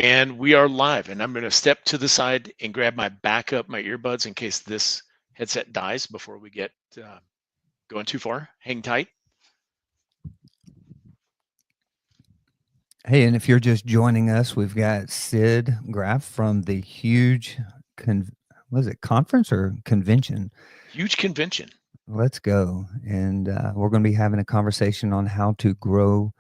And we are live, and I'm going to step to the side and grab my backup, my earbuds, in case this headset dies before we get going too far. Hang tight. Hey, and if you're just joining us, we've got Sid Graff from the huge, was it conference or convention? Huge convention. Let's go. And we're going to be having a conversation on how to grow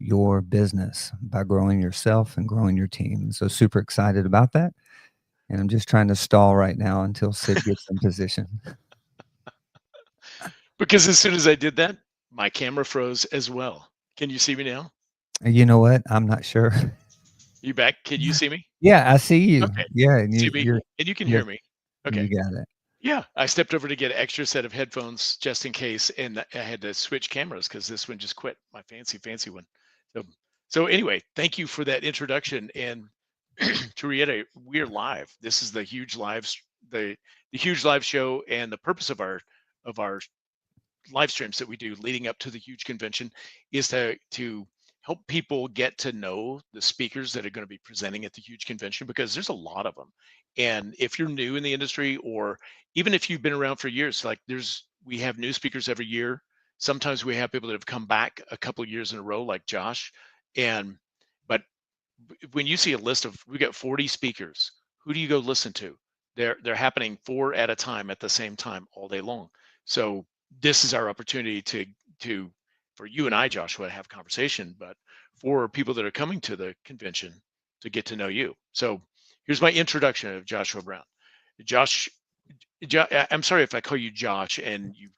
your business by growing yourself and growing your team. So super excited about that. And I'm just trying to stall right now until Sid gets in position. Because as soon as I did that, my camera froze as well. Can you see me now? You know what? I'm not sure. You back? Can you see me? Yeah, I see you. Okay. Yeah, and See me? you're And you can yes, hear me. you Okay. got it. Yeah. I stepped over to get an extra set of headphones just in case, and I had to switch cameras because this one just quit. My fancy one. So, so anyway, thank you for that introduction. And to reiterate, we're live. This is the huge the huge live show, and the purpose of our live streams that we do leading up to the huge convention is to help people get to know the speakers that are going to be presenting at the huge convention, because there's a lot of them. And if you're new in the industry, or even if you've been around for years, like we have new speakers every year. Sometimes we have people that have come back a couple of years in a row, like Josh. And but when you see a list of, we got 40 speakers, who do you go listen to? They're happening four at a time at the same time all day long. So this is our opportunity to for you and I, Joshua, to have conversation, but for people that are coming to the convention to get to know you. So here's my introduction of Joshua Brown. Josh, I'm sorry if I call you Josh and you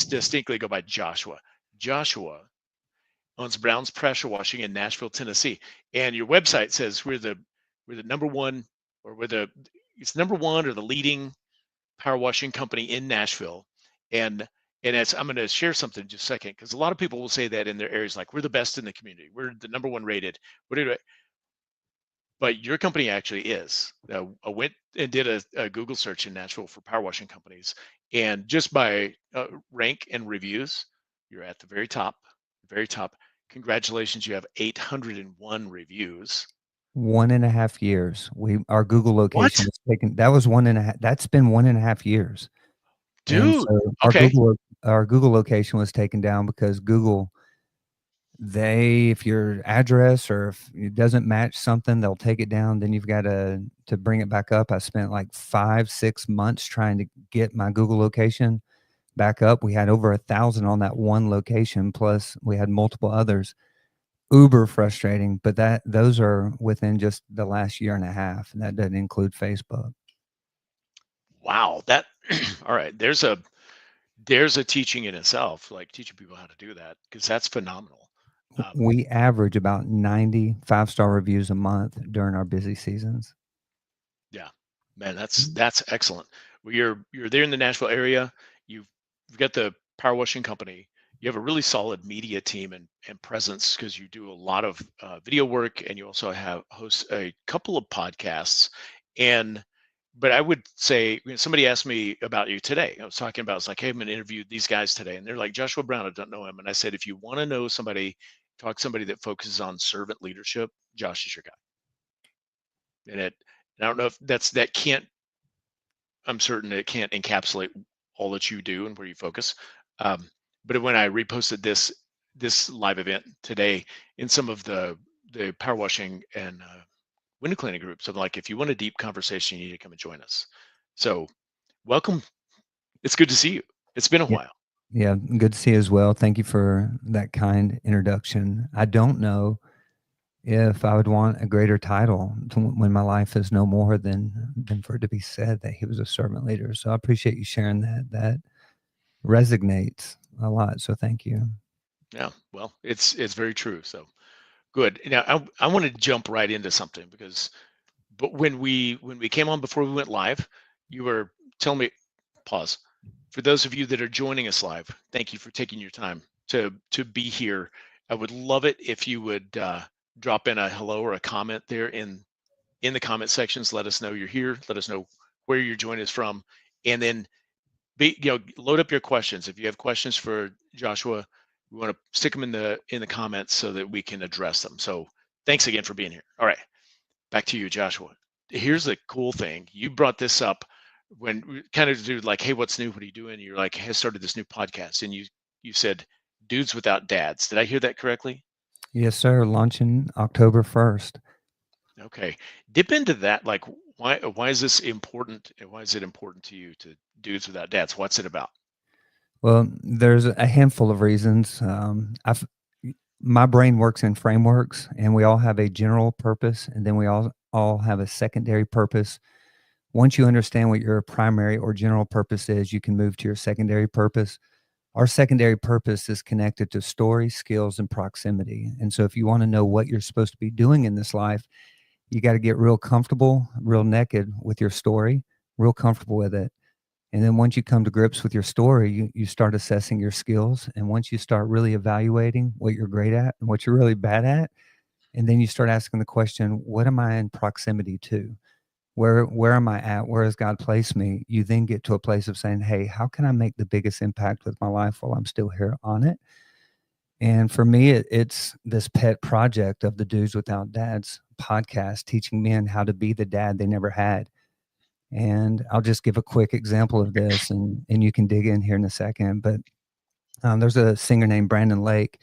distinctly go by Joshua. Joshua owns Brown's Pressure Washing in Nashville, Tennessee. And your website says we're the number one, or it's number one or the leading power washing company in Nashville. And I'm going to share something in just a second, because a lot of people will say that in their areas, like we're the best in the community, we're the number one rated. But your company actually is. I went and did a Google search in Nashville for power washing companies, and just by rank and reviews, you're at the very top. Very top. Congratulations, you have 801 reviews. 1.5 years. Our Google location What, was taken. That was 1.5. That's been 1.5 years. And dude? so Okay. our Google location was taken down because Google, if your address or if it doesn't match something, they'll take it down. Then you've got to bring it back up. I spent like 5-6 months trying to get my Google location back up. We had over 1,000 on that one location, plus we had multiple others. Uber frustrating, but those are within just the last year and a half, and that doesn't include Facebook. Wow. That all right. There's a teaching in itself, like teaching people how to do that, because that's phenomenal. Um, We average about 90 five-star reviews a month during our busy seasons. Yeah, man, that's excellent. Well, you're there in the Nashville area. You've got the power washing company. You have a really solid media team and presence, because you do a lot of video work, and you also have host a couple of podcasts. And but I would say, somebody asked me about you today. I was talking about, it's like, hey, I'm going to interview these guys today, and they're like, Joshua Brown, I don't know him. And I said, if you want to know somebody, talk to somebody that focuses on servant leadership. Josh is your guy. And I don't know if that can't, I'm certain it can't encapsulate all that you do and where you focus. Um, but when I reposted this live event today in some of the power washing and window cleaning groups, I'm like, if you want a deep conversation, you need to come and join us. So welcome. It's good to see you. It's been a Yeah, while. yeah, good to see you as well. Thank you for that kind introduction. I don't know if I would want a greater title when my life is no more than for it to be said that he was a servant leader. So I appreciate you sharing that. That resonates a lot. So thank you. Yeah. Well, it's very true. So good. Now I want to jump right into something, because but when we came on before we went live, you were telling me, pause. For those of you that are joining us live, thank you for taking your time to be here. I would love it if you would drop in a hello or a comment there in the comment sections. Let us know you're here. Let us know where you're joining us from, and then load up your questions. If you have questions for Joshua, we want to stick them in the comments so that we can address them. So thanks again for being here. All right. back to you, Joshua. Here's the cool thing. You brought this up when we kind of do like, hey, what's new? What are you doing? You're like, has started this new podcast, and you said dudes without dads. Did I hear that correctly? Yes, sir. Launching October 1st. Okay, dip into that. Like, why is this important? And why is it important to you to dudes without dads? What's it about? Well, there's a handful of reasons. My brain works in frameworks, and we all have a general purpose, and then we all have a secondary purpose. Once you understand what your primary or general purpose is, you can move to your secondary purpose. Our secondary purpose is connected to story, skills, and proximity. And so, if you want to know what you're supposed to be doing in this life, you got to get real comfortable, real naked with your story, real comfortable with it. And then once you come to grips with your story, you start assessing your skills. And once you start really evaluating what you're great at and what you're really bad at, and then you start asking the question, what am I in proximity to? Where am I at? Where has God placed me? You then get to a place of saying, hey, how can I make the biggest impact with my life while I'm still here on it? And for me, it's this pet project of the Dudes Without Dads podcast, teaching men how to be the dad they never had. And I'll just give a quick example of this, and you can dig in here in a second. But there's a singer named Brandon Lake.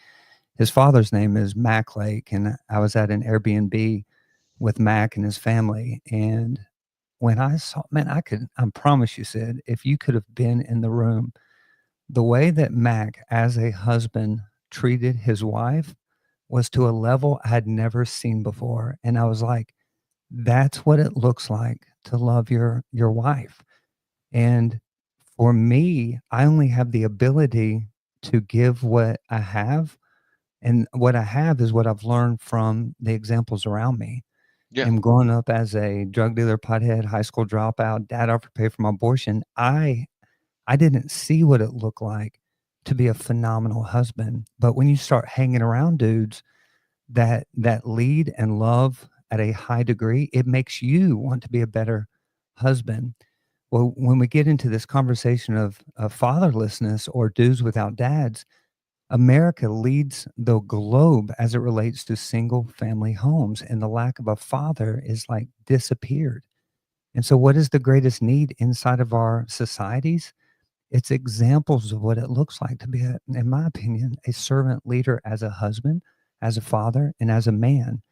His father's name is Mac Lake, and I was at an Airbnb with Mac and his family. And when I saw, man, I promise you, Sid, if you could have been in the room, the way that Mac, as a husband, treated his wife was to a level I had never seen before. And I was like, that's what it looks like to love your wife. And for me, I only have the ability to give what I have. And what I have is what I've learned from the examples around me. Yeah, And growing up as a drug dealer, pothead, high school dropout, dad offered to pay for my abortion. I didn't see what it looked like to be a phenomenal husband. But when you start hanging around dudes that lead and love at a high degree, it makes you want to be a better husband. Well, when we get into this conversation of fatherlessness or dudes without dads, America leads the globe as it relates to single family homes, and the lack of a father is like disappeared. And so, what is the greatest need inside of our societies? It's examples of what it looks like to be, in my opinion, a servant leader as a husband, as a father, and as a man.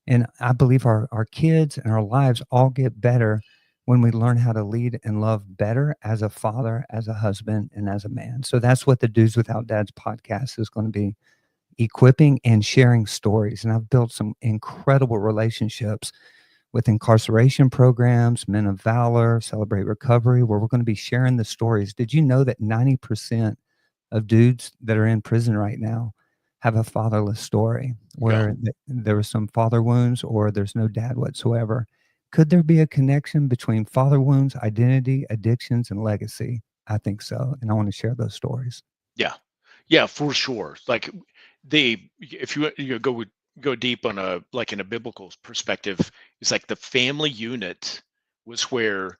And I believe our kids and our lives all get better when we learn how to lead and love better as a father, as a husband, and as a man. So that's what the Dudes Without Dads podcast is going to be, equipping and sharing stories. And I've built some incredible relationships with incarceration programs, Men of Valor, Celebrate Recovery, where we're going to be sharing the stories. Did you know that 90% of dudes that are in prison right now have a fatherless story yeah, where there was some father wounds or there's no dad whatsoever? Could there be a connection between father wounds, identity, addictions, and legacy? I think so. And I want to share those stories. yeah, yeah, for sure. Like if you go deep on a like in a biblical perspective, it's like the family unit was where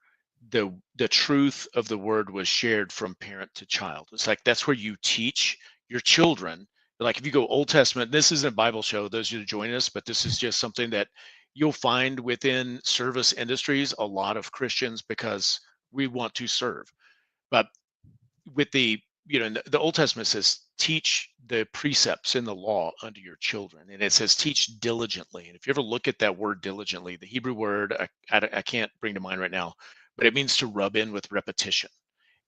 the truth of the word was shared from parent to child. It's like that's where you teach your children. Like if you go Old Testament, this isn't a Bible show, those of you join us, but this is just something that you'll find within service industries, a lot of Christians because we want to serve. But with the Old Testament says teach the precepts in the law unto your children, and it says teach diligently. And if you ever look at that word diligently, the Hebrew word I can't bring to mind right now, but it means to rub in with repetition.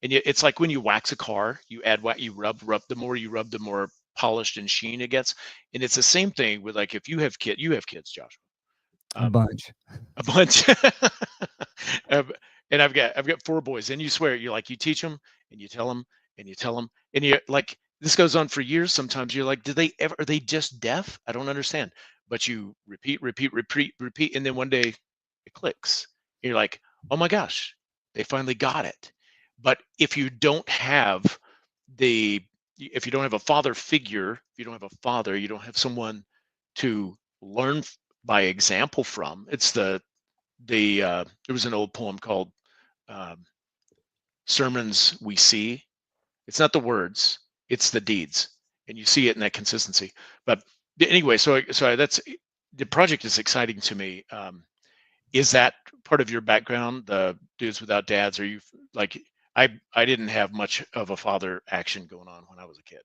And it's like when you wax a car, you add what you rub. The more you rub, the more polished and sheen it gets. And it's the same thing with like if you have kids, Joshua. A Um, bunch. a bunch. And I've got four boys, and you swear you teach them and you tell them and you tell them and you like this goes on for years. Sometimes you're like, did they ever? Are they just deaf? I don't understand. But you repeat, repeat, repeat, repeat, and then one day it clicks. You're like, oh my gosh, they finally got it. But if you don't have a father figure, if you don't have a father, you don't have someone to learn by example from. It's there was an old poem called um, "Sermons We See." It's not the words, it's the deeds, and you see it in that consistency. But anyway, so that's the project is exciting to me. Is that part of your background, the dudes without dads? Are you like I didn't have much of a father action going on when I was a kid.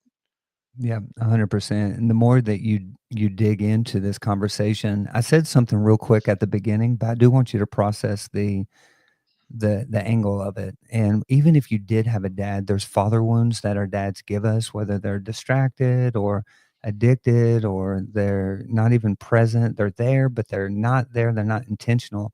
Yeah, 100%. And the more that you dig into this conversation, I said something real quick at the beginning, but I do want you to process the angle of it. And even if you did have a dad, there's father wounds that our dads give us, whether they're distracted or addicted or they're not even present. They're there, but they're not there. They're not intentional.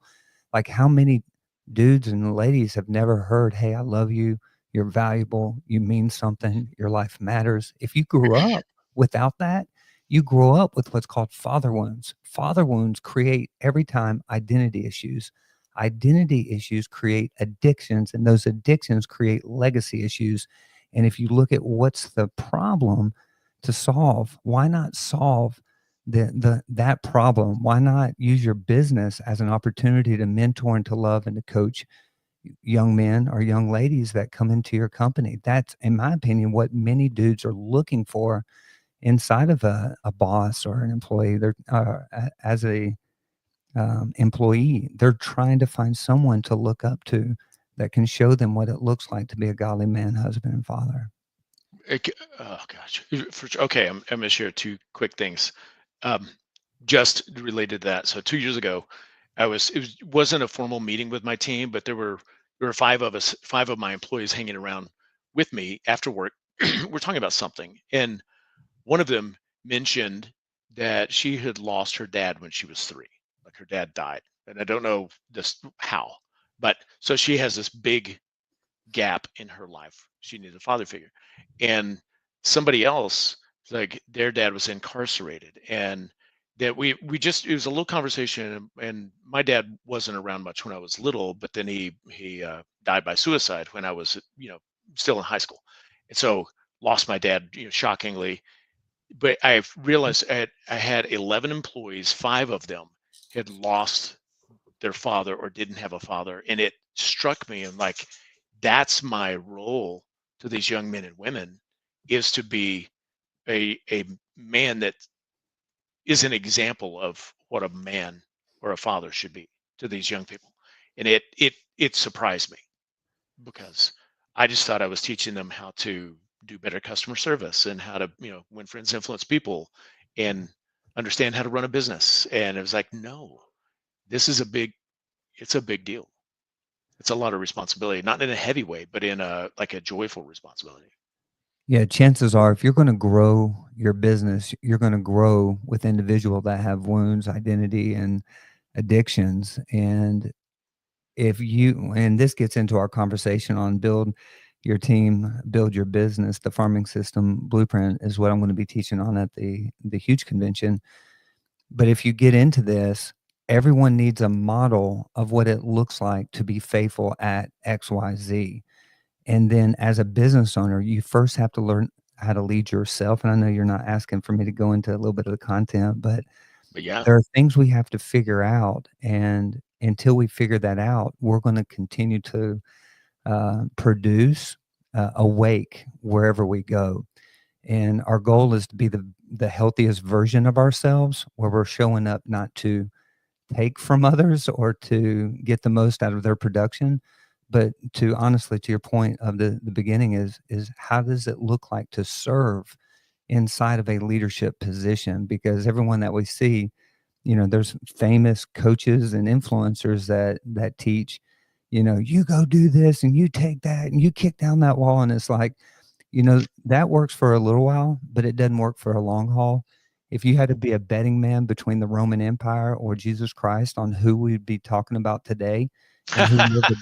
Like how many dudes and ladies have never heard, "Hey, I love you. You're valuable. You mean something. Your life matters." If you grew up without that, you grow up with what's called father wounds. Father wounds create every time identity issues. Identity issues create addictions, and those addictions create legacy issues. And if you look at what's the problem to solve, why not solve that problem? Why not use your business as an opportunity to mentor and to love and to coach young men or young ladies that come into your company? That's, in my opinion, what many dudes are looking for inside of a boss or an employee. They're as a employee. They're trying to find someone to look up to that can show them what it looks like to be a godly man, husband, and father. Oh gosh. Okay, I'm gonna share two quick things. Um, just related to that. So 2 years ago, wasn't a formal meeting with my team, but there were five of us, five of my employees hanging around with me after work. We're talking about something, and one of them mentioned that she had lost her dad when she was 3. Like her dad died, and I don't know this how, but so she has this big gap in her life. She needed a father figure. And somebody else, like their dad was incarcerated. And that we just it was a little conversation, and my dad wasn't around much when I was little, but then he died by suicide when I was still in high school. And so lost my dad, shockingly. But I realized I had 11 employees, 5 of them had lost their father or didn't have a father, and it struck me, and like that's my role to these young men and women, is to be a man that is an example of what a man or a father should be to these young people. And it surprised me, because I just thought I was teaching them how to do better customer service and how to win friends, influence people, and understand how to run a business. And it was like, no, this is a big it's a big deal. It's a lot of responsibility, not in a heavy way, but in a like a joyful responsibility. Yeah, chances are if you're going to grow your business, you're going to grow with individuals that have wounds, identity, and addictions. And if you, and this gets into our conversation on build your team, build your business, the farming system blueprint is what I'm going to be teaching on at the huge convention. But if you get into this, everyone needs a model of what it looks like to be faithful at XYZ. And then as a business owner, you first have to learn how to lead yourself. And I know you're not asking for me to go into a little bit of the content, but But yeah, there are things we have to figure out. And until we figure that out, we're going to continue to produce awake wherever we go. And our goal is to be the healthiest version of ourselves, where we're showing up not to take from others or to get the most out of their production, but to honestly, to your point of the beginning, is how does it look like to serve inside of a leadership position? Because everyone that we see, there's famous coaches and influencers that teach, you go do this and you take that and you kick down that wall. And it's like, that works for a little while, but it doesn't work for a long haul. If you had to be a betting man between the Roman Empire or Jesus Christ on who we'd be talking about today and who lived,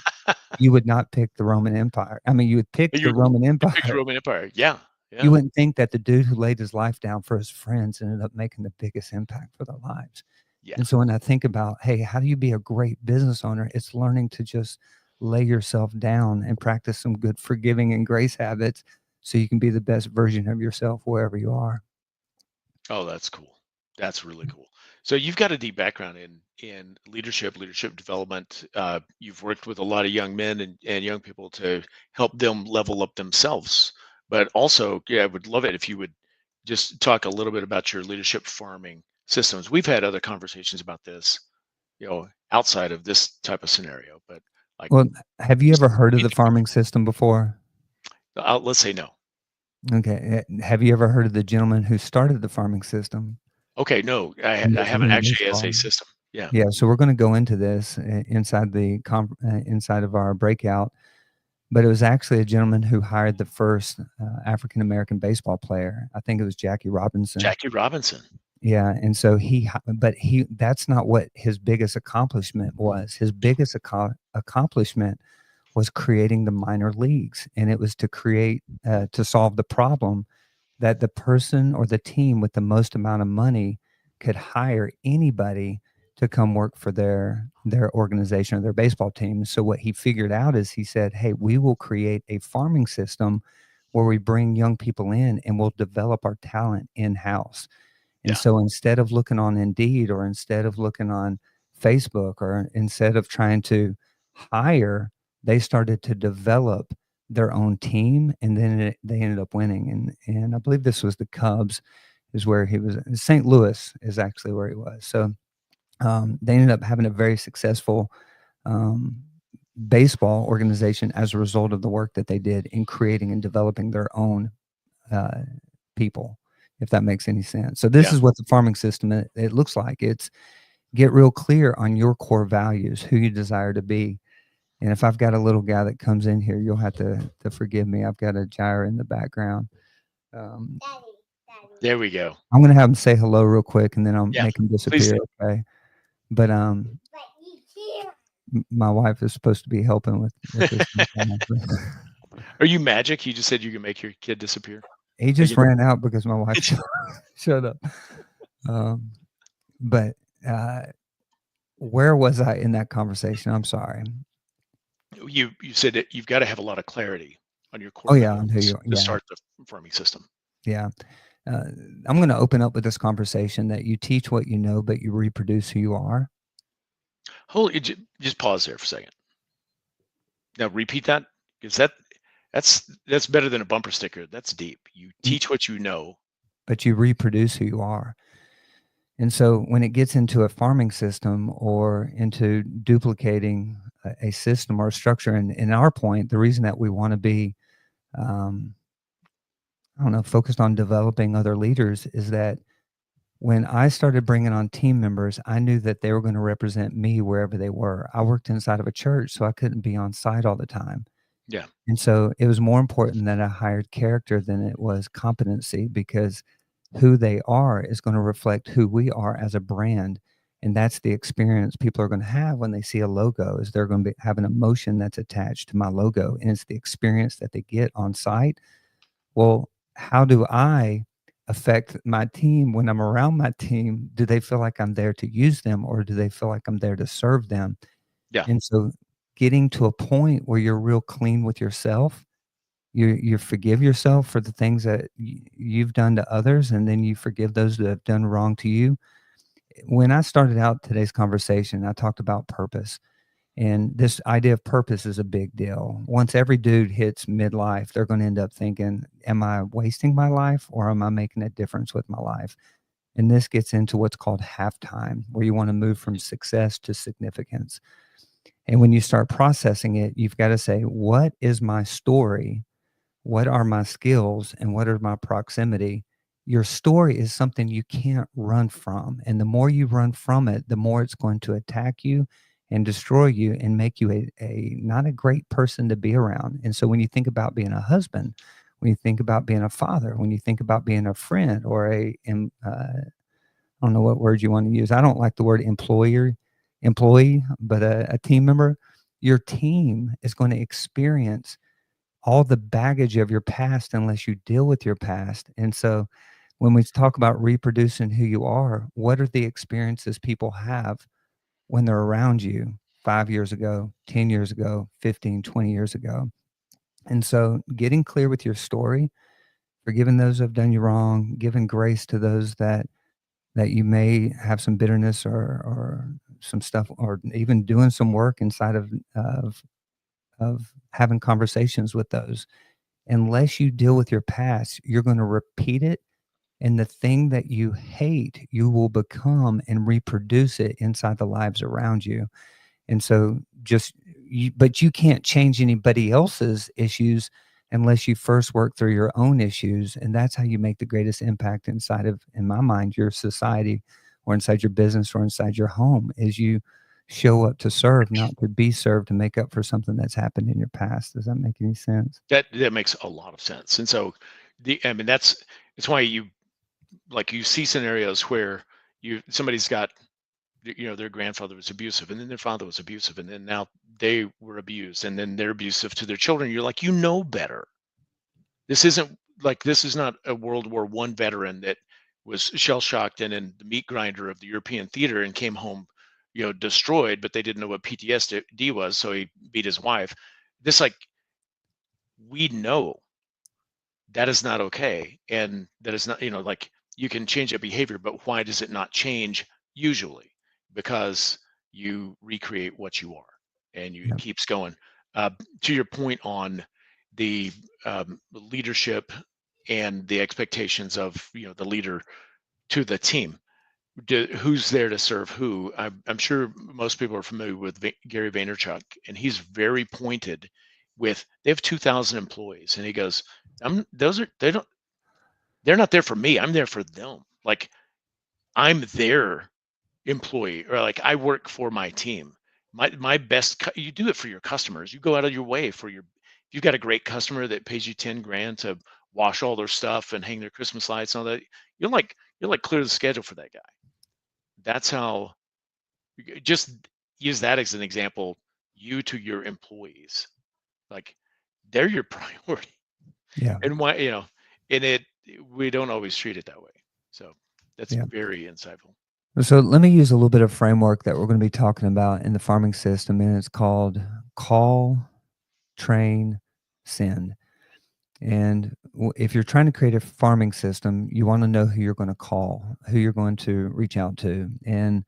you would not pick the Roman Empire. I mean, you would pick you the Roman you picked Empire. Roman Empire. Yeah, You yeah. wouldn't think that the dude who laid his life down for his friends ended up making the biggest impact for their lives. Yeah. And so when I think about, hey, how do you be a great business owner? It's learning to just lay yourself down and practice some good forgiving and grace habits so you can be the best version of yourself wherever you are. Oh, that's cool. That's really cool. So you've got a deep background in leadership development. You've worked with a lot of young men and young people to help them level up themselves. But also, yeah, I would love it if you would just talk a little bit about your leadership farming systems. We've had other conversations about this outside of this type of scenario, but like Well, have you just ever heard of the anything. farming system before? Let's say no. Okay. Have you ever heard of the gentleman who started the farming system Okay, no, in I Major haven't League actually as a Baseball? system. Yeah, Yeah, so we're going to go into this inside of our breakout. But it was actually a gentleman who hired the first African American baseball player. I think it was Jackie Robinson. Jackie Robinson. Yeah, and so but that's not what his biggest accomplishment was. His biggest accomplishment was creating the minor leagues, and it was to create to solve the problem that the person or the team with the most amount of money could hire anybody to come work for their organization or their baseball team. So what he figured out is he said, "Hey, we will create a farming system where we bring young people in and we'll develop our talent in-house." And Yeah, so instead of looking on Indeed or instead of looking on Facebook or instead of trying to hire, they started to develop their own team, and then they ended up winning. And I believe this was the Cubs, is where he was. St. Louis is actually where he was. So they ended up having a very successful um, baseball organization as a result of the work that they did in creating and developing their own uh, people, if that makes any sense. So this yeah. is what the farming system it looks like. It's get real clear on your core values, who you desire to be. And if I've got a little guy that comes in here, you'll have to forgive me. I've got a gyre in the background. Um, There we go. I'm gonna have him say hello real quick, and then I'll Yeah, make him please disappear. do. Okay. But my wife is supposed to be helping with this. Are you magic? You just said you can make your kid disappear. He Are just you? ran out because my wife showed up. Um, but where was I in that conversation? I'm sorry. You said that you've got to have a lot of clarity on your Oh core yeah, on who values you are. to Yeah, start the farming system. yeah. Uh, I'm going to open up with this conversation that you teach what you know, but you reproduce who you are. Hold it, just pause there for a second. Now repeat that, because that's better than a bumper sticker. That's deep. You You, teach what you know. but you reproduce who you are. And so when it gets into a farming system or into duplicating a system or a structure, and in our point, the reason that we want to be, um, I don't know, focused on developing other leaders is that when I started bringing on team members, I knew that they were going to represent me wherever they were. I worked inside of a church, so I couldn't be on site all the time. Yeah, And so it was more important that I hired character than it was competency, because who they are is going to reflect who we are as a brand. And that's the experience people are going to have when they see a logo, is they're going to have an emotion that's attached to my logo. And it's the experience that they get on site. Well, how do I affect my team when I'm around my team? Do they feel like I'm there to use them, or do they feel like I'm there to serve them? yeah, And so getting to a point where you're real clean with yourself, you forgive yourself for the things that you've done to others, and then you forgive those that have done wrong to you. When I started out today's conversation, I talked about purpose. And this idea of purpose is a big deal. Once every dude hits midlife, they're going to end up thinking, am I wasting my life, or am I making a difference with my life? And this gets into what's called halftime, where you want to move from success to significance. And when you start processing it, you've got to say, what is my story? What are my skills? And what are my proximity? Your story is something you can't run from. And the more you run from it, the more it's going to attack you and destroy you and make you a not a great person to be around. And so when you think about being a husband, when you think about being a father, when you think about being a friend or I don't know what word you want to use. I don't like the word employee, but a team member, your team is going to experience all the baggage of your past unless you deal with your past. And so when we talk about reproducing who you are, what are the experiences people have when they're around you 5 years ago, 10 years ago, 15, 20 years ago? And so getting clear with your story, forgiving those who have done you wrong, giving grace to those that you may have some bitterness or some stuff, or even doing some work inside of having conversations with those. Unless you deal with your past, you're going to repeat it And the thing that you hate, you will become and reproduce it inside the lives around you. And so but you can't change anybody else's issues unless you first work through your own issues. And that's how you make the greatest impact inside of, in my mind, your society or inside your business or inside your home, is you show up to serve, not to be served, to make up for something that's happened in your past. Does that make any sense? That makes a lot of sense. And so I mean, it's why you see scenarios where somebody's got, their grandfather was abusive, and then their father was abusive, and then now they were abused, and then they're abusive to their children. You're like, better. This is not a World War I veteran that was shell shocked and in the meat grinder of the European theater and came home, destroyed, but they didn't know what PTSD was, so he beat his wife. This, like, we know that is not okay, and that is not, like, you can change that behavior, but why does it not change? Usually because you recreate what you are, and it Yeah. keeps going. uh, to your point on the leadership and the expectations of, the leader to the team, who's there to serve who. I'm sure most people are familiar with Gary Vaynerchuk, and he's very pointed with, they have 2,000 employees, and he goes, they're not there for me. I'm there for them. Like, I'm their employee, or like, I work for my team. My best, you do it for your customers. You go out of your way for your, if you've got a great customer that pays you 10 grand to wash all their stuff and hang their Christmas lights and all that, you'll like clear the schedule for that guy. That's how, just use that as an example. You to your employees, like, they're your priority. Yeah. And why, and we don't always treat it that way. So that's Yeah. very insightful. So let me use a little bit of framework that we're going to be talking about in the farming system, and it's called call, train, send. And if you're trying to create a farming system, you want to know who you're going to call, who you're going to reach out to. And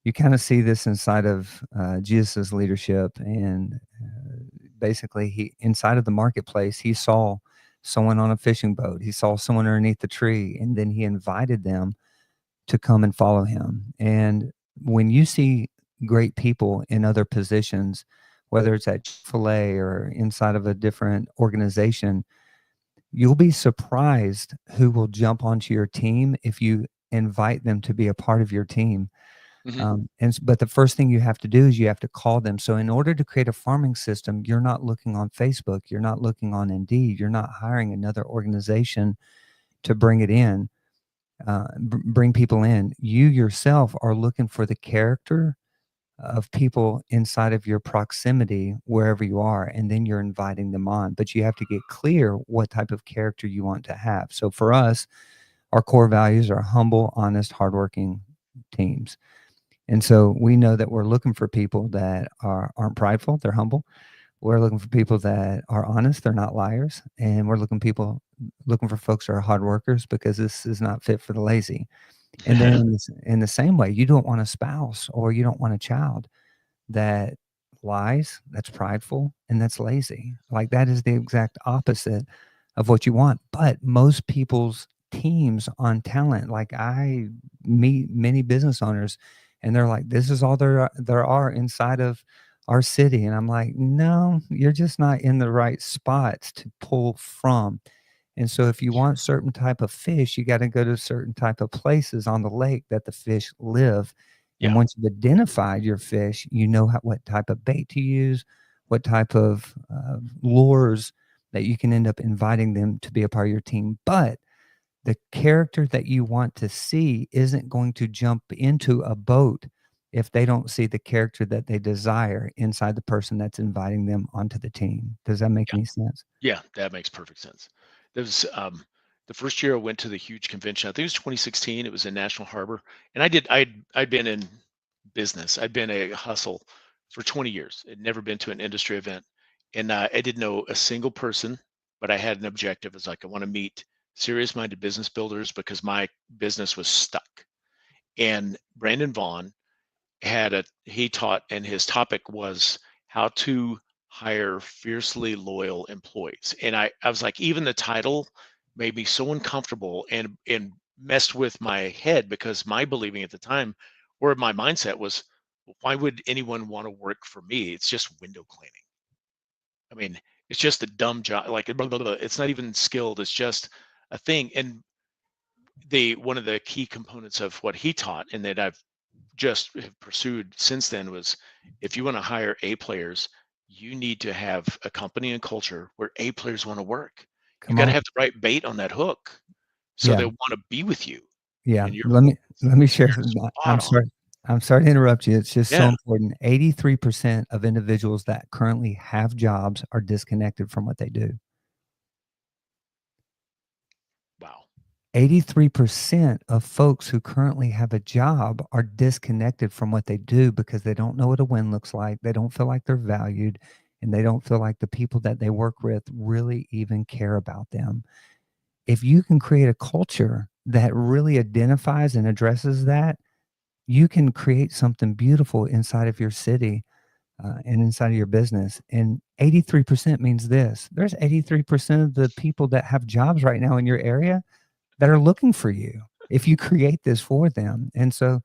you kind of see this inside of Jesus's leadership. And basically, he, inside of the marketplace, he saw someone on a fishing boat, he saw someone underneath the tree, and then he invited them to come and follow him. And when you see great people in other positions, whether it's at Chick-fil-A or inside of a different organization, you'll be surprised who will jump onto your team if you invite them to be a part of your team. Hmm. But the first thing you have to do is you have to call them. So in order to create a farming system, you're not looking on Facebook, you're not looking on Indeed, you're not hiring another organization to bring it in, bring people in. You yourself are looking for the character of people inside of your proximity wherever you are, and then you're inviting them on. But you have to get clear what type of character you want to have. So for us, our core values are humble, honest, hardworking teams. And so we know that we're looking for people that aren't prideful, they're humble. We're looking for people that are honest, they're not liars. And we're looking for folks that are hard workers, because this is not fit for the lazy. And then in the same way, you don't want a spouse or you don't want a child that lies, that's prideful, and that's lazy. Like, that is the exact opposite of what you want. But most people's teams on talent, like, I meet many business owners and they're like, this is all there are inside of our city. And I'm like, no, you're just not in the right spots to pull from. And so if you want certain type of fish, you got to go to certain type of places on the lake that the fish live. And Yeah. once you've identified your fish, you know what type of bait to use, what type of lures that you can end up inviting them to be a part of your team. But the character that you want to see isn't going to jump into a boat if they don't see the character that they desire inside the person that's inviting them onto the team. Does that make any sense? Yeah, that makes perfect sense. There was the first year I went to the huge convention. I think it was 2016. It was in National Harbor, and I'd been in business. I'd been a hustle for 20 years. I'd never been to an industry event, and I didn't know a single person. But I had an objective. It's like, I want to meet serious-minded business builders because my business was stuck. And Brandon Vaughn he taught, and his topic was how to hire fiercely loyal employees. And I was like, even the title made me so uncomfortable. And messed with my head because my believing at the time, or my mindset was, why would anyone want to work for me? It's just window cleaning. I mean, it's just a dumb job. Like blah, blah, blah. It's not even skilled. It's just a thing. And one of the key components of what he taught, and that I've just have pursued since then, was if you want to hire A players, you need to have a company and culture where A players want to work. You Come got to on. have the right bait on that hook so Yeah. they want to be with you. Yeah. And Let me share. you're spot I'm on. sorry. I'm sorry to interrupt you. It's just so Yeah. important. 83% of individuals that currently have jobs are disconnected from what they do. Wow. 83% of folks who currently have a job are disconnected from what they do because they don't know what a win looks like. They don't feel like they're valued, and they don't feel like the people that they work with really even care about them. If you can create a culture that really identifies and addresses that, you can create something beautiful inside of your city, and inside of your business. And 83% means this: there's 83% of the people that have jobs right now in your area that are looking for you if you create this for them. And so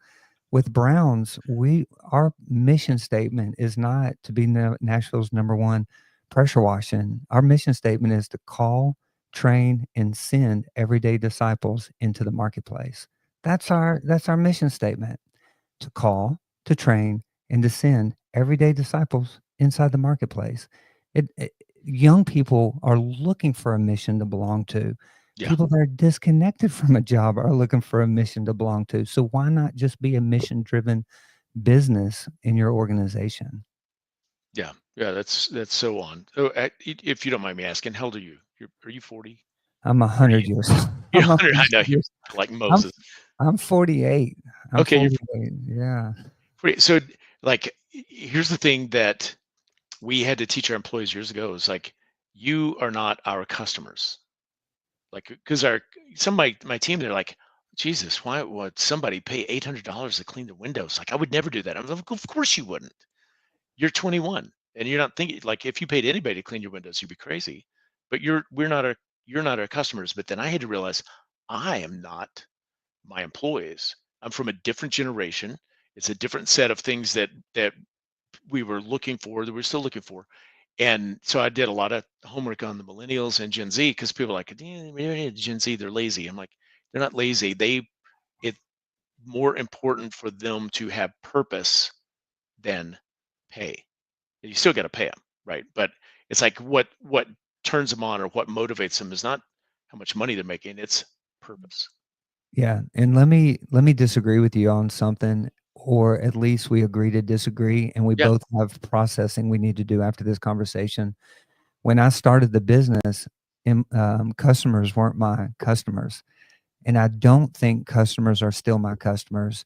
with Browns, our mission statement is not to be Nashville's number one pressure washing. Our mission statement is to call, train, and send everyday disciples into the marketplace. That's our mission statement: to call, to train, and to send everyday disciples inside the marketplace. Young people are looking for a mission to belong to. Yeah. People that are disconnected from a job are looking for a mission to belong to. So why not just be a mission-driven business in your organization? Yeah. Yeah. That's so on. So, if you don't mind me asking, how old are you? Are you 40? I'm Or 30? 100 years. You're I'm 100. 100 I know you're years. like I'm Moses. I'm 48. I'm Okay. You're 48. Yeah. 40. So, like, here's the thing that we had to teach our employees years ago is like, you are not our customers. Like, because some of my team, they're like, Jesus, why would somebody pay $800 to clean the windows? Like, I would never do that. I'm like, of course you wouldn't. You're 21 and you're not thinking, like, if you paid anybody to clean your windows, you'd be crazy. But you're not our customers. But then I had to realize I am not my employees. I'm from a different generation. It's a different set of things that we were looking for, that we're still looking for. And so I did a lot of homework on the millennials and Gen Z, because people are like, yeah, Gen Z, they're lazy. I'm like, they're not lazy. It's more important for them to have purpose than pay. You still got to pay them, right? But it's like what turns them on or what motivates them is not how much money they're making, it's purpose. Yeah, and let me disagree with you on something, or at least we agree to disagree, and we Yeah. both have processing we need to do after this conversation. When I started the business, customers weren't my customers, and I don't think customers are still my customers.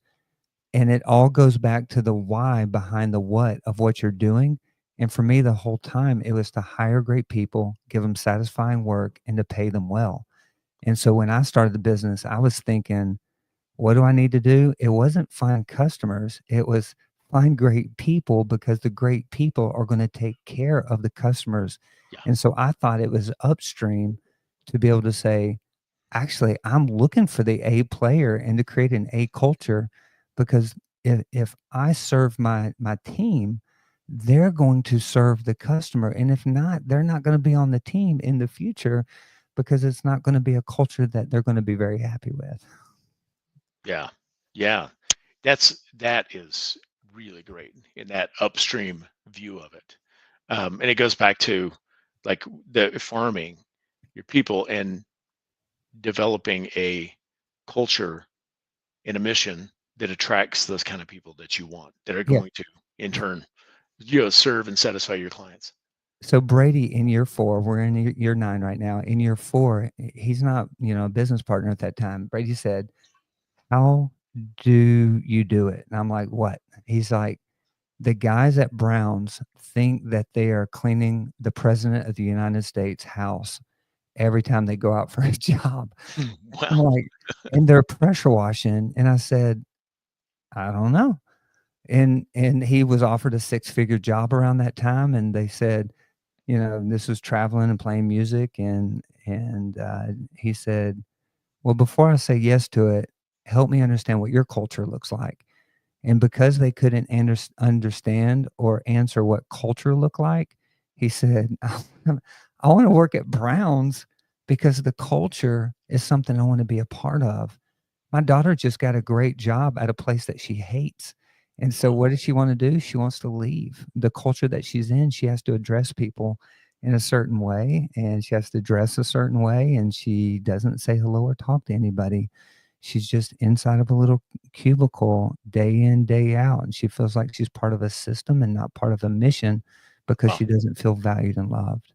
And it all goes back to the why behind the what of what you're doing. And for me, the whole time, it was to hire great people, give them satisfying work, and to pay them well. And so when I started the business, I was thinking, what do I need to do? It wasn't find customers, it was find great people, because the great people are going to take care of the customers. Yeah. And so I thought it was upstream to be able to say, actually, I'm looking for the A player and to create an A culture, because if I serve my team, they're going to serve the customer. And if not, they're not going to be on the team in the future, because it's not going to be a culture that they're going to be very happy with. Yeah. Yeah. That is really great in that upstream view of it. And it goes back to like the farming your people and developing a culture and a mission that attracts those kind of people that you want, that are Yeah. going to in turn, serve and satisfy your clients. So Brady, in year 4, we're in year 9 right now. In year 4, he's not, a business partner at that time. Brady said, "How do you do it?" And I'm like, "What?" He's like, "The guys at Browns think that they are cleaning the president of the United States house every time they go out for a job." I'm Wow. like, "And they're pressure washing." And I said, "I don't know." And he was offered a six-figure job around that time, and they said, this was traveling and playing music, and he said, Well, before I say yes to it, help me understand what your culture looks like. And because they couldn't understand or answer what culture looked like, he said, I want to work at Brown's because the culture is something I want to be a part of. My daughter just got a great job at a place that she hates. And so Mm. what does she want to do? She wants to leave. The culture that she's in, she has to address people in a certain way and she has to dress a certain way and she doesn't say hello or talk to anybody. She's just inside of a little cubicle day in, day out. And she feels like she's part of a system and not part of a mission because Wow, she doesn't feel valued and loved.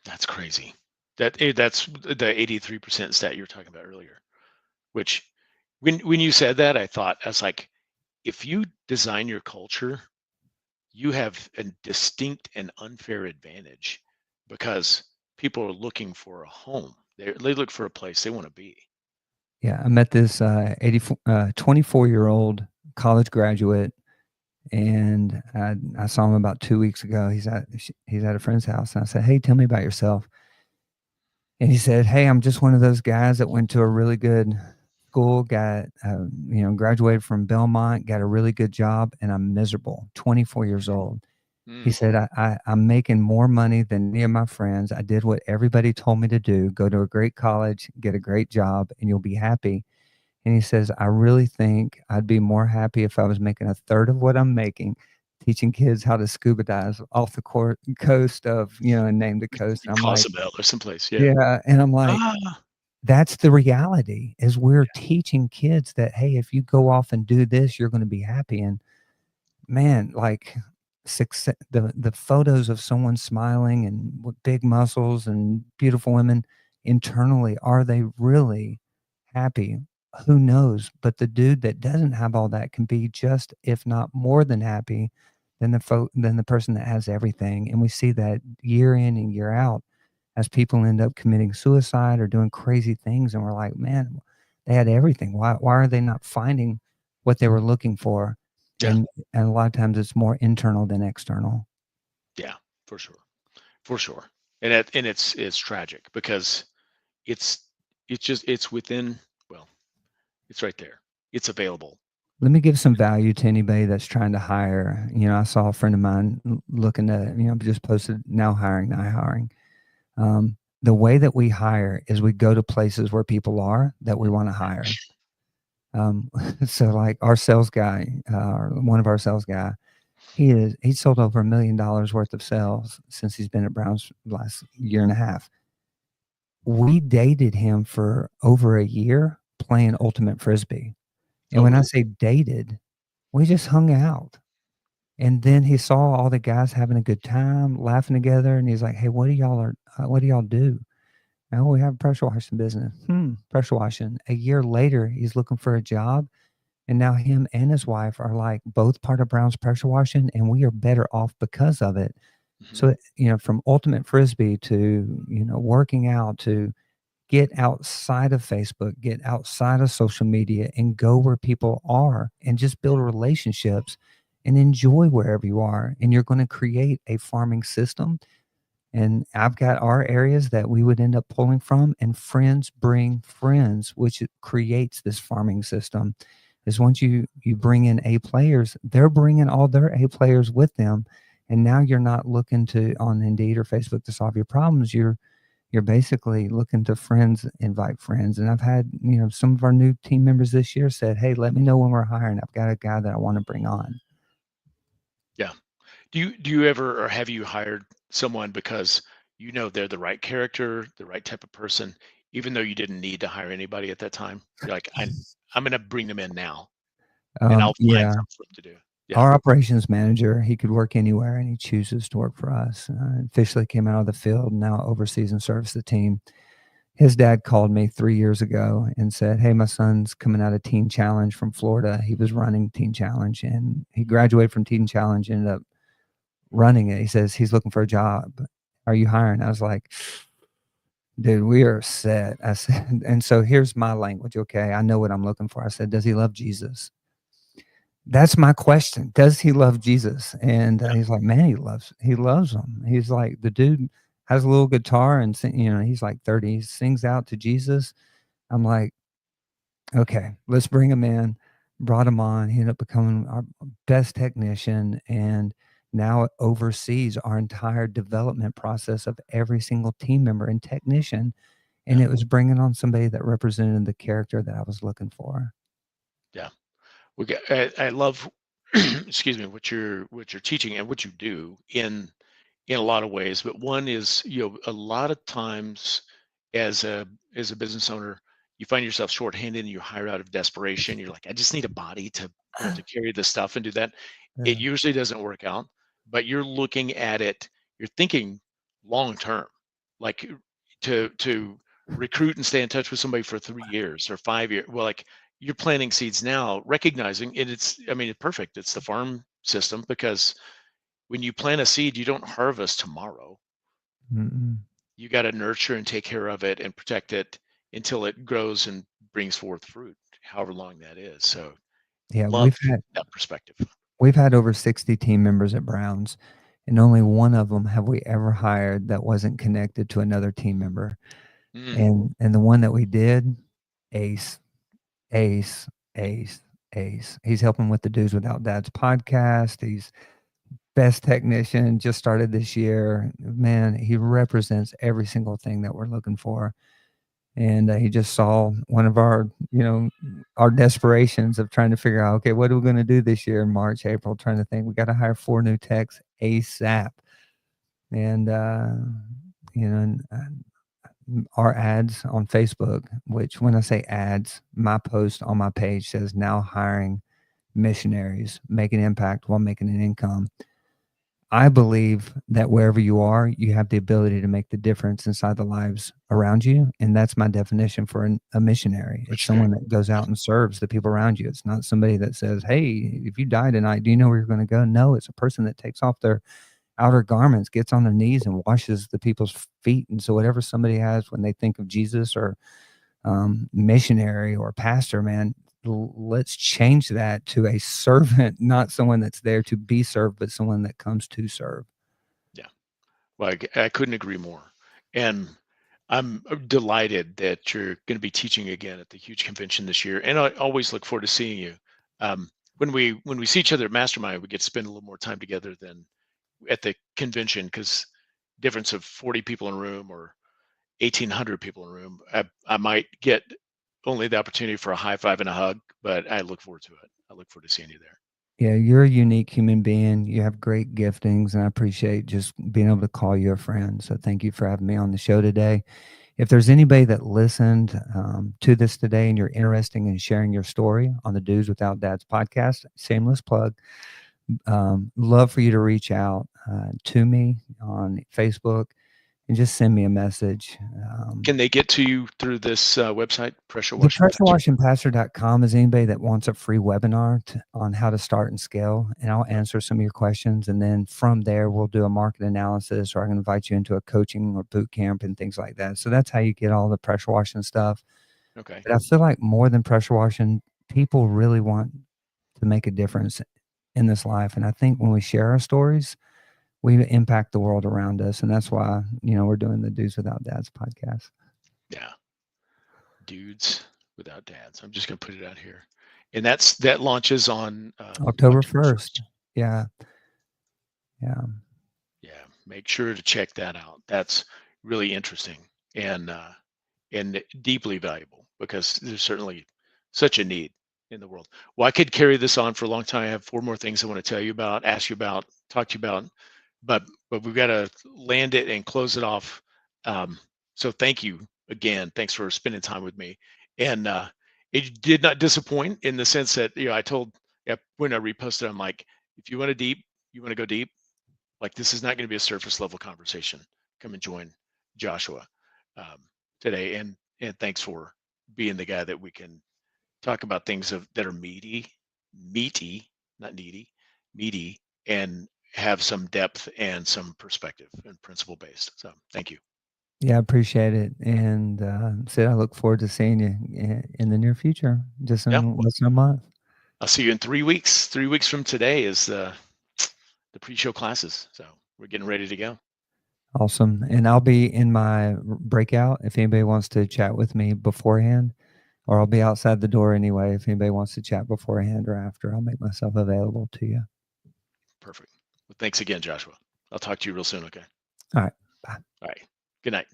that's crazy. That's the 83% stat you were talking about earlier. Which, when you said that, I was like, if you design your culture, you have a distinct and unfair advantage because people are looking for a home. They look for a place they want to be. Yeah, I met this 24-year-old college graduate, and I saw him about 2 weeks ago. He's at a friend's house, and I said, "Hey, tell me about yourself." And he said, "Hey, I'm just one of those guys that went to a really good school, got graduated from Belmont, got a really good job, and I'm miserable. 24 years old." He Mm, said, I'm making more money than any of my friends. I did what everybody told me to do, go to a great college, get a great job, and you'll be happy." And he says, "I really think I'd be more happy if I was making a third of what I'm making, teaching kids how to scuba dive off the coast of, and name the coast." And I'm like, Cozumel or someplace. Yeah. yeah. And I'm like, Ah. that's the reality is we're teaching kids that, hey, if you go off and do this, you're going to be happy. And man, like success, the photos of someone smiling and with big muscles and beautiful women internally, are they really happy? Who knows? But the dude that doesn't have all that can be just, if not more than happy than the person that has everything. And we see that year in and year out as people end up committing suicide or doing crazy things. And we're like, man, they had everything. Why are they not finding what they were looking for? Yeah. And a lot of times it's more internal than external. Yeah. For sure. For sure. And it's tragic because it's it's within, well, it's right there. It's available. Let me give some value to anybody that's trying to hire. I saw a friend of mine looking to, just posted now hiring, now hiring. The way that we hire is we go to places where people are that we want to hire. Um, so like our sales guy, or one of our sales guy, he sold over $1 million worth of sales since he's been at Brown's last year and a half. We dated him for over a year playing ultimate frisbee. And Oh, when I really? say dated, we just hung out. And then he saw all the guys having a good time, laughing together, and he's like, "Hey, what do y'all do?" "Oh, we have a pressure washing business." Pressure washing. A year later, he's looking for a job, and now him and his wife are like both part of Brown's pressure washing, and we are better off because of it. Hmm. So, from ultimate frisbee to, working out to get outside of Facebook, get outside of social media and go where people are and just build relationships and enjoy wherever you are. And you're going to create a farming system. And I've got our areas that we would end up pulling from, and friends bring friends, which creates this farming system. Is once you bring in A players, they're bringing all their A players with them, and now you're not looking to on Indeed or Facebook to solve your problems. You're basically looking to friends invite friends. And I've had, some of our new team members this year said, "Hey, let me know when we're hiring. I've got a guy that I want to bring on." Yeah. Do you ever, or have you hired someone because they're the right character, the right type of person, even though you didn't need to hire anybody at that time? You're like, I'm gonna bring them in now and I'll find Yeah, something for them to do. Yeah. our operations manager, he could work anywhere and he chooses to work for us. Officially came out of the field and now oversees and serves the team. His dad called me 3 years ago and said, "Hey, my son's coming out of Teen Challenge from Florida." He was running Teen Challenge and he graduated from Teen Challenge, ended up running it. He says he's looking for a job. "Are you hiring?" I was like, "Dude, we are set." I said, and so here's my language. Okay. I know what I'm looking for. I said, "Does he love Jesus?" That's my question. Does he love Jesus? And he's like, "Man, he loves him." He's like, the dude has a little guitar and he's like 30. He sings out to Jesus. I'm like, okay, let's bring him in. Brought him on. He ended up becoming our best technician and now oversees our entire development process of every single team member and technician. And Yeah. it was bringing on somebody that represented the character that I was looking for. Yeah. I love, excuse me, what you're teaching and what you do in a lot of ways. But one is, a lot of times as a business owner, you find yourself shorthanded and you hire out of desperation. You're like, I just need a body to carry this stuff and do that. It Yeah. usually doesn't work out, but you're looking at it, you're thinking long term, like to recruit and stay in touch with somebody for 3 years or 5 years. Well, like you're planting seeds now, recognizing I mean, it's perfect. It's the farm system because when you plant a seed, you don't harvest tomorrow. Mm-mm. You got to nurture and take care of it and protect it until it grows and brings forth fruit, however long that is. So, Yeah, love that perspective. we've had over 60 team members at Browns, and only one of them have we ever hired that wasn't connected to another team member. Mm, And the one that we did, ace, ace, ace, ace. He's helping with the Dudes Without Dads podcast. He's best technician, just started this year. Man, he represents every single thing that we're looking for. And he just saw one of our, our desperations of trying to figure out, okay, what are we going to do this year in March, April? Trying to think, we got to hire 4 new techs ASAP. And our ads on Facebook, which when I say ads, my post on my page says now hiring missionaries, make an impact while making an income. I believe that wherever you are, you have the ability to make the difference inside the lives around you. And that's my definition for a missionary. It's missionary. someone that goes Yeah. out and serves the people around you. It's not somebody that says, hey, if you die tonight, do you know where you're going to go? No, it's a person that takes off their outer garments, gets on their knees and washes the people's feet. And so, whatever somebody has when they think of Jesus or missionary or pastor, man, let's change that to a servant, not someone that's there to be served, but someone that comes to serve. Yeah. Well, I couldn't agree more. And I'm delighted that you're going to be teaching again at the huge convention this year. And I always look forward to seeing you. When we see each other at Mastermind, we get to spend a little more time together than at the convention because difference of 40 people in a room or 1,800 people in a room, I might get only the opportunity for a high five and a hug, but I look forward to it. I look forward to seeing you there. Yeah, you're a unique human being. You have great giftings, and I appreciate just being able to call you a friend. So, thank you for having me on the show today. If there's anybody that listened to this today and you're interested in sharing your story on the Dudes Without Dads podcast, shameless plug, love for you to reach out to me on Facebook and just send me a message. Can they get to you through this website, Pressure The Washing Pastor? pressurewashingpastor.com is anybody that wants a free webinar on how to start and scale. And I'll answer some of your questions. And then from there, we'll do a market analysis or I can invite you into a coaching or boot camp and things like that. So that's how you get all the pressure washing stuff. Okay. But I feel like more than pressure washing, people really want to make a difference in this life. And I think when we share our stories, we impact the world around us. And that's why, we're doing the Dudes Without Dads podcast. Yeah. Dudes Without Dads. I'm just going to put it out here. And that launches on October October 1st. 1st. Yeah. Yeah. Yeah. Make sure to check that out. That's really interesting and deeply valuable because there's certainly such a need in the world. Well, I could carry this on for a long time. I have 4 more things I want to tell you about, ask you about, talk to you about, but we've got to land it and close it off. So thank you again. Thanks for spending time with me. And it did not disappoint in the sense that I told when I reposted, I'm like, if you want to go deep, like this is not going to be a surface level conversation. Come and join Joshua um, today, and thanks for being the guy that we can talk about things that are meaty, not needy, meaty, and have some depth and some perspective and principle based. So thank you. Yeah, I appreciate it. And Sid, I look forward to seeing you in the near future, just Yeah, in less than a month. I'll see you in 3 weeks. 3 weeks from today is the pre-show classes. So we're getting ready to go. Awesome. And I'll be in my breakout if anybody wants to chat with me beforehand, or I'll be outside the door anyway. If anybody wants to chat beforehand or after, I'll make myself available to you. Perfect. Well, thanks again, Joshua. I'll talk to you real soon. Okay. All right. Bye. All right. Good night.